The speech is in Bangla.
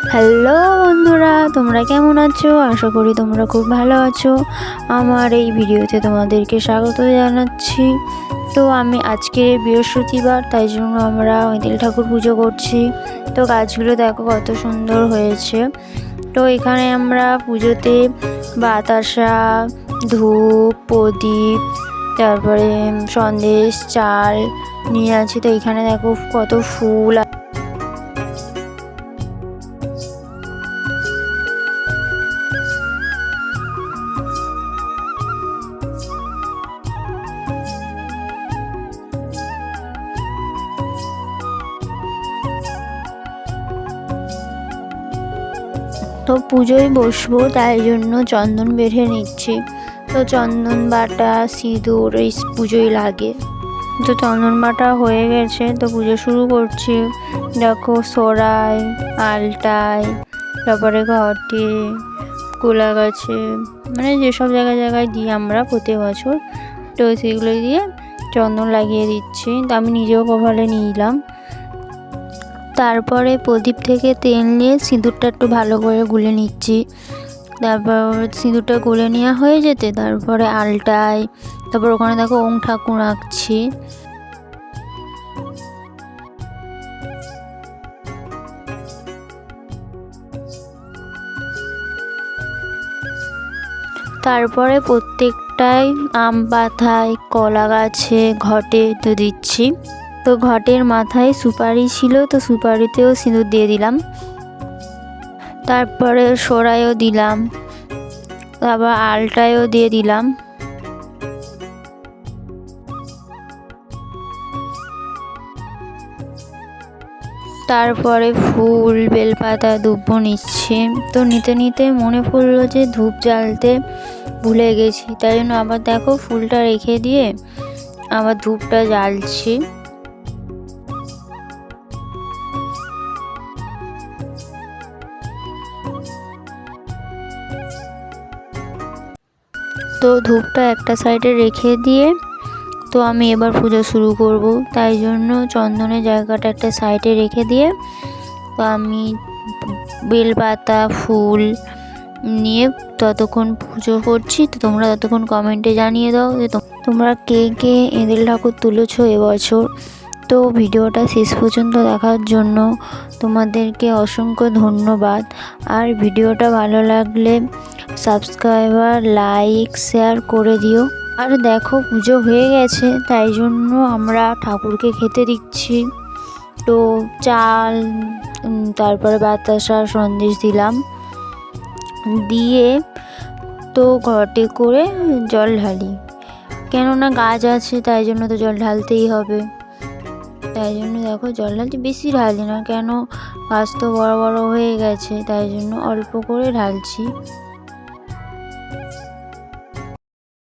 হ্যালো বন্ধুরা, তোমরা কেমন আছো? আশা করি তোমরা খুব ভালো আছো। আমার এই ভিডিওতে তোমাদেরকে স্বাগত জানাচ্ছি। তো আমি আজকে বৃহস্পতিবার, তাই জন্য আমরা ঐদিল ঠাকুর পুজো করছি। তো গাছগুলো দেখো কত সুন্দর হয়েছে। তো এখানে আমরা পুজোতে বাতাসা, ধূপ, প্রদীপ, তারপরে সন্দেশ, চাল নিয়ে আছি। তো এখানে দেখো কত ফুল। তো পুজোয় বসবো, তাই জন্য চন্দন বেঁধে নিচ্ছি। তো চন্দন বাটা, সিঁদুর এই পুজোয় লাগে। তো চন্দন বাটা হয়ে গেছে, তো পুজো শুরু করছি। দেখো সরাই, আলটাই, তারপরে ঘটে, কোলা গাছে, মানে যেসব জায়গায় জায়গায় দিই আমরা প্রতি বছর, তো সেগুলো দিয়ে চন্দন লাগিয়ে দিচ্ছি। তো আমি নিজেও কপালে নিলাম। তারপরে প্রদীপ থেকে তেল নিয়ে সিঁদুরটা একটু ভালো করে গুলে নিচ্ছি। তারপর সিঁদুরটা গুলে নেওয়া হয়ে যেতে তারপরে আলটাই, তারপর ওখানে দেখো ওম ঠাকুর আঁকছি। তারপরে প্রত্যেকটাই আম পাতায়, কলা গাছে, ঘটে তো দিচ্ছি। তো ঘটের মাথায় সুপারি ছিল, তো সুপারিতেও সিঁদুর দিয়ে দিলাম। তারপরে সরাইও দিলাম, তারপর আলটায়ও দিয়ে দিলাম। তারপরে ফুল, বেলপাতা, ধূপ নিচ্ছি। তো নিতে নিতে মনে পড়লো যে ধূপ জ্বালতে ভুলে গেছি, তাই জন্য আবার দেখো ফুলটা রেখে দিয়ে আবার ধূপটা জ্বালছি। তো ধূপটা একটা সাইডে রেখে দিয়ে তো আমি এবার পুজো শুরু করব, তাই জন্য চন্দনের জায়গাটা একটা সাইডে রেখে দিয়ে তো আমি বেলপাতা, ফুল নিয়ে ততক্ষণ পুজো করছি। তো তোমরা ততক্ষণ কমেন্টে জানিয়ে দাও যে তোমরা কে কে এঁদিল ঠাকুর তুলেছো এবছর। তো ভিডিওটা শেষ পর্যন্ত দেখার জন্য তোমাদেরকে অসংখ্য ধন্যবাদ। আর ভিডিওটা ভালো লাগলে সাবস্ক্রাইবার, লাইক, শেয়ার করে দিও। আর দেখো পুজো হয়ে গেছে, তাই জন্য আমরা ঠাকুরকে খেতে দিচ্ছি। তো চাল, তারপরে বাতাসা, সন্দেশ দিলাম, দিয়ে তো ঘটে করে জল ঢালি। কেননা গাছ আছে, তাই জন্য তো জল ঢালতেই হবে। তাই জন্য দেখো জল ঢালতে বেশি ঢালি না, কেন গাছ তো বড় বড় হয়ে গেছে, তাই জন্য অল্প করে ঢালছি।